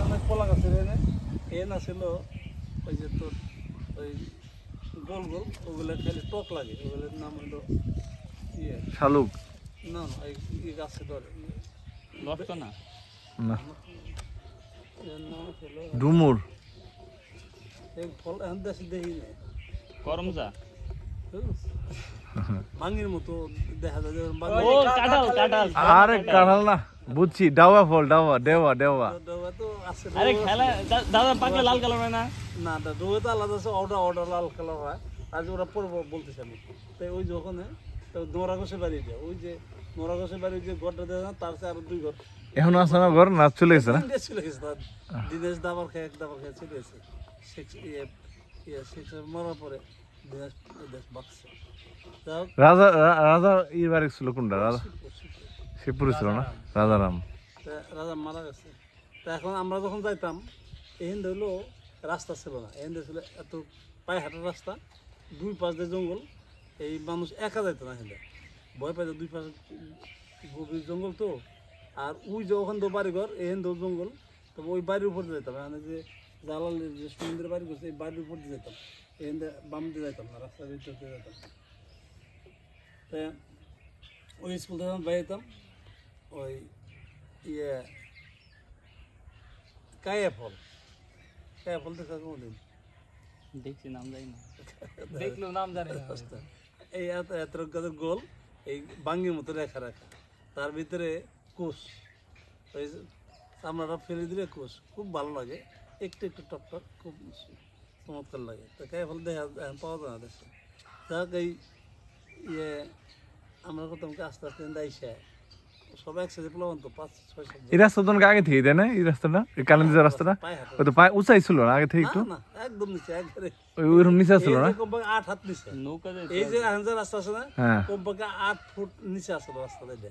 অনেক কলা গাছের এনে ছিল ওই যে তোর ওই গোল গোল ওগুলো খালি টক লাগে, ওগুলোর নাম হলো ইয়ে শালুক। না না এই গাছে ধর লটকা না, না এর নাম হলো ডুমুর। এই ফল এখন দেশে দেখি না, করমজা, ভাঙির মতো দেখা যায়। ও কাঁঠাল কাঁঠাল। আরে কাঁঠাল না, বুঝছি, ডাওয়া ফল, ডাওয়া ডেওয়া ডেওয়া। তো আছে আরে খেলা দাদা পাকলে লাল কালার হয় না? না, ডোবে তো আলাদা আছে, অর্ডার লাল কালার হয়। আজ ওরা পরে বলতেছে আমি, তাই ওই যখন নোরা ঘষে বাড়ি যায়, ওই যে নোরা ঘষে বাড়ি যে ঘরটা দেয় না, তার চেয়ে আরো 2 ঘর এখন আছে না ঘর, না চলে গেছে না? চলে গেছে। তার দিনেশ দাবার খেয়ে চলে গেছে। মরার পরে দিনেশ দেশ বাঁচছে। রাজা রাজা বাড়ি ছিল কোনটা? রাজা শিবপুরে ছিল না? রাজারাম। রাজা মারা গেছে। তা এখন আমরা যখন যাইতাম, এখান হলো রাস্তা ছিল না, এখান ছিল এত পায়ে হাঁটার রাস্তা, 2 পাশ দিয়ে জঙ্গল। এই মানুষ একা যাইতো না, এখানে ভয় পাইতো, 2 পাশে গভীর জঙ্গল তো। আর ওই যে ওখান তো বাড়িঘর, এখান তো জঙ্গল, তবে ওই বাড়ির উপর দিয়ে যেতাম। এখানে যে জালাল যে সমুদ্রের বাড়ি করছে, এই বাড়ির উপর দিয়ে যেতাম, এখান দিয়ে বাম দিয়ে যেতাম না, রাস্তার ভিতর দিয়ে যেতাম। তা ওই স্কুল থেকে বাইরেতাম, ওই ইয়ে কায়া ফল দেখা কোনদিন দেখছি, নাম জানি না, দেখলেও নাম জানি না। এই এত গাছের গোল, এই বাঙ্গির মতো রেখা রাখা, তার ভিতরে কোষ, ওই চামড়াটা ফেলে দিলে কোষ, খুব ভালো লাগে, একটু একটু টক টক, খুব চমৎকার লাগে। তো কায়া ফল দেখা এখন পাওয়া যায় না দেশে। যাক এই ইয়ে আমরা করতাম কি, আস্তে আস্তে দাইসা সব একসাথে প্লাবন তো 5-6 এই রাস্তা তো আগে থেকে দেয় না? এই রাস্তাটা, এই কালিন্দি রাস্তাটা ওই তো পায়ে উঁচাই ছিল না আগে থেকে? একটু না একদম নিচে, একবারে ওইরকম নিচে ছিল না? কমপক্ষে 8 হাত নিচে। নৌকা যায় এই যে এখন যে রাস্তা আছে না, হ্যাঁ, কমপক্ষে 8 ফুট নিচে আছে রাস্তাটা, এটা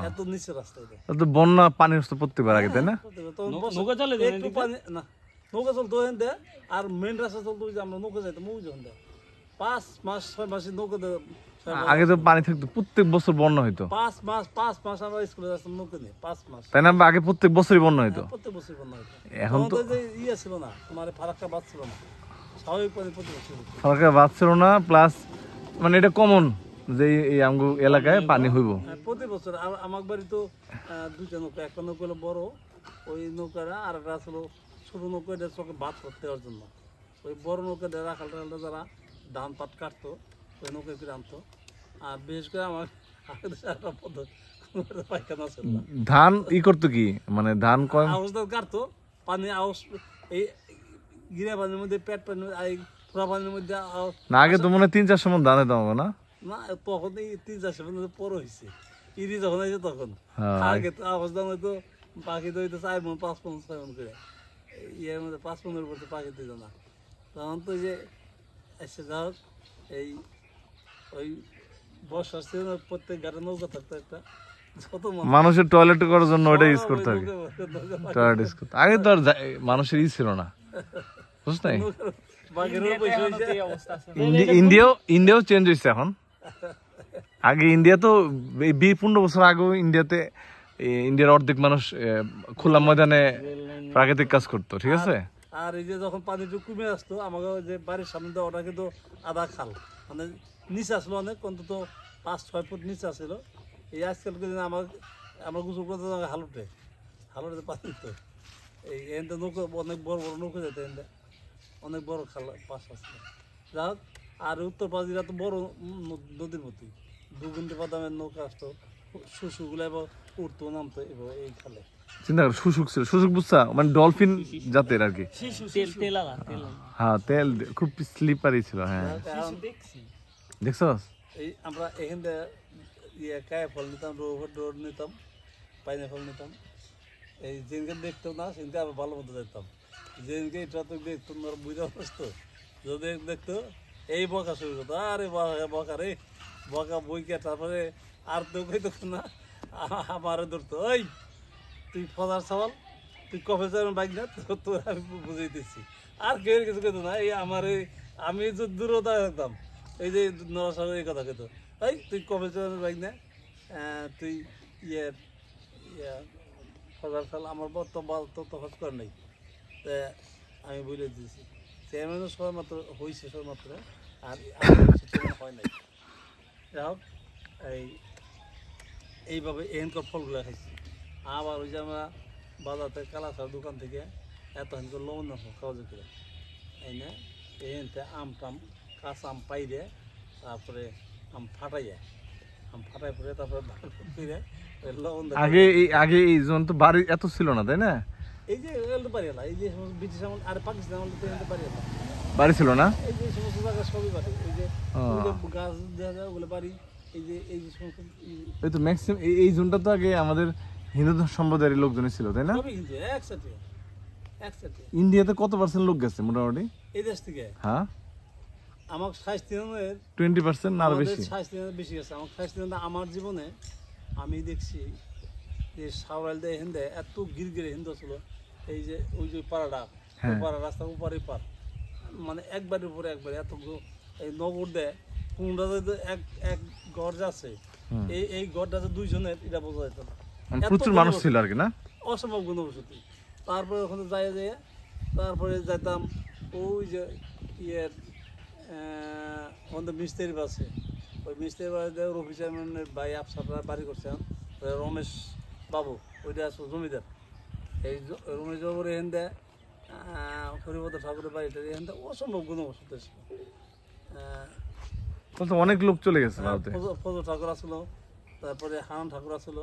এত নিচে রাস্তা। এটা তো বন্যা পানি আসতো প্রত্যেকবার আগে, তাই না? নৌকা চলে একটু পানি না, নৌকা চলতো ওখান দিয়ে, আর মেন রাস্তা চলতো ওই যে আমরা নৌকা যাইতাম ওই যখন 5 মাস 6 মাসে নৌকা আগে তো পানি থাকতো, প্রত্যেক বছর বন্যা হইতো। 5 মাস আমরা স্কুলে যাচ্তাম নৌকা নিয়ে, 5 মাস। তাই না? আগে প্রত্যেক বছরই বন্যা হইতো। প্রত্যেক বছর বন্যা হইতো। এখন তো যে ইয়ে ছিল না, তোমার ফারাক্কা বাদ ছিল না, স্বাভাবিক পানি প্রতি বছর হইতো। সরকার বাদ ছিল না, প্লাস মানে এটা কমন যে এই আমগো এলাকায় পানি হইব প্রতি বছর। আমার বাড়ি তো 2টা নৌকা, একটা নৌকা হলো বড়, ওই নৌকাটা, আর একটা ছিল ছোট নৌকা, এটা চোখে ভাত করতে দেওয়ার জন্য। ওই বড় নৌকাটা রাখাল টাখালটা যারা ধান পাট কাটতো, ওই নৌকায় ফিরে আনতো। আর বিশেষ করে আমার পায়খানা ছিল না, ধান ই করতো কি, মানে ধান কম আউশ ধান কাটতো, পানি আউশ এই গিরা পানির মধ্যে, পেট পানির পুরা পানির মধ্যে না? আগে তো মনে হয় 3-4 মণ ধান হইতাম না? না, তখন এই 3-4 মধ্যে পর হয়েছে, ইরি যখন হয়েছে তখন। হ্যাঁ। আগে তো আওয়াজ দাম হয়তো পাখি তো হইতো 4 মণ 5 মণ 6 মণ করে, ইয়ের মধ্যে 5 মণের উপর পাখি দিত না। তখন তো যে এসে যাও, এই ওই বর্ষার সিজনে প্রত্যেক ঘাটে নৌকা থাকতো একটা, কত মানুষের টয়লেট করার জন্য ওইটা ইউজ করতে হবে, টয়লেট ইউজ করতে। আগে তো আর মানুষের ই ছিল না, বুঝছ নাই? ইন্ডিয়াও চেঞ্জ হয়েছে এখন। আগে ইন্ডিয়া তো 20-15 বছর আগেও ইন্ডিয়াতে, ইন্ডিয়ার অর্ধেক মানুষ খোলা ময়দানে প্রাকৃতিক কাজ করতো, ঠিক আছে? আর এই যে যখন পানি একটু কমে আসতো, আমাকে যে বাড়ির সামনে দিয়ে, ওটা কিন্তু আধা খাল, মানে নিচে আসলো অনেক, অন্তত 5-6 ফুট নিচে আসলো। এই আজকালকে দিনে আমরা গোসল করতে হালুটে পানি তো, এই এনতে নৌকা অনেক বড় বড় নৌকা যেত, এনতে অনেক বড় খাল পাশ আসলো। যাই হোক, আর উত্তর পাশ দিকে তো বড় নদীর মতোই, 2 ঘন্টা বাদামের নৌকা আসতো, শুশুগুলো এবার উঠতো নামতো এবার এই খালে। চিন্তা কর, শুশুক ছিল, শুশুক বুঝছা, মানে ডলফিন জাতের আর কি। হ্যাঁ, তেল খুব স্লিপারি ছিল। হ্যাঁ, দেখছস? এই আমরা এখান থেকে ইয়ে কায়া ফল নিতাম, রোড নিতাম, পাইনাপল নিতাম। এই যেদিনকে দেখতাম না, সেদিনকে আবার ভালো মতো দেখতাম। যেদিনকে এটা তো দেখতাম না, বুঝতে পারতো, যদি দেখতো এই বকা শুরু করতো, আরে বকা রে বকা বইকে, তারপরে আর তো কইতো না, আমারে ধরতো, ওই তুই ফজার সওয়াল, তুই কফে যাবেন বাইক না, তোর আমি বুঝাইতেছি। আর কেউ কিছু কইতো না, এই আমার আমি যে দূরতা থাকতাম, এই যে নড়াশড়া এই কথা কইতো, এই তুই কফে যাবেন বাইক না, তুই ইয়ে সরকার সাল আমার তো হজ করে নাই, তা আমি বলে দিয়েছি চেয়ারম্যানও সবাই মাত্র হয়েছে সবাই মাত্র, আর চেয়ারম্যান হয় নাই। যাই হোক এইভাবে এখানকার ফলগুলো খাইছি। আবার ওই যে আমরা বাজার থেকে কালাচার দোকান থেকে এত হানকার লবণ খাওয়া যেত এই না, এখানতে আম টাম কাঁচা আম পাইরে তারপরে আম ফাটাইয়া আম ফাটাই পরে তারপরে লবণ আগে এই জন তো বাড়ি এত ছিল না, তাই না? এই যে এগুলো বাড়ি এলা, এই যে ব্রিটিশ আমল আর পাকিস্তান আমল তো এখানে বাড়ি এলা, বাড়ি ছিল না, এই যে সমস্ত জায়গা সবই বাড়ি, এই যে গাছ দেখা যায় ওগুলো বাড়ি, এই যে সমস্ত এই তো ম্যাক্সিমাম এই জোনটা তো আগে আমাদের হিন্দু সম্প্রদায়ের লোকজনের ছিল, তাই না? সবই কিন্তু একসাথে একসাথে। ইন্ডিয়াতে কত পার্সেন্ট লোক গেছে মোটামুটি? এই দেশ থেকে হ্যাঁ, আমার 60% 20% না আরো বেশি? 60% বেশি আছে। আমার 60% আমার জীবনে আমি দেখছি যে সাউরাইল দেয় হিন্দে এত গিরগিরে হিন্দু ছিল, এই যে ওই যে পাড়াটা হ্যাঁ। পাড়া রাস্তা উপরে পার, মানে একবারের উপরে একবারে এত এই নগর দেয় কোনটা এক এক গড় যাচ্ছে, এই গড়টা যে দুইজনের এটা বোঝা যেত না, মানে প্রচুর মানুষ ছিল আর কি, না? অসম্ভব গুণবসতি। তারপরে ওখানে যাই যেয়ে তারপরে যাইতাম ওই যে ইয়ের আমাদের মিস্ত্রি বাসে, ওই মিস্ত্রি বাড়িতে রফি চেয়ারম্যানের ভাই আফসাররা বাড়ি করছেন, রমেশ বাবু ওইটা আছে জমিদার, এই রমেশ বাবুর এখান দেয় হরিপদ ঠাকুরের বাড়িটা এখান থেকে অসম্ভব গুণবসতি ছিল। তো অনেক লোক চলে গেছে ভারতে। ফজল ঠাকুর আসলো, তারপরে হারান ঠাকুর আসলো,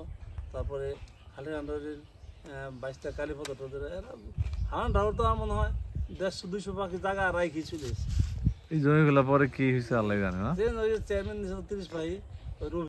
তারপরে হালিরান্ডারির 22টা কালীপদ ঠাকুর, হারান ঠাকুর তো আমার মনে হয় 150-200 পাখি জায়গা রাখি চলে গেছে। এই জমিগুলো পরে কি হয়েছে আল্লাহ জানে, না? চেয়ারম্যান 30 ভাই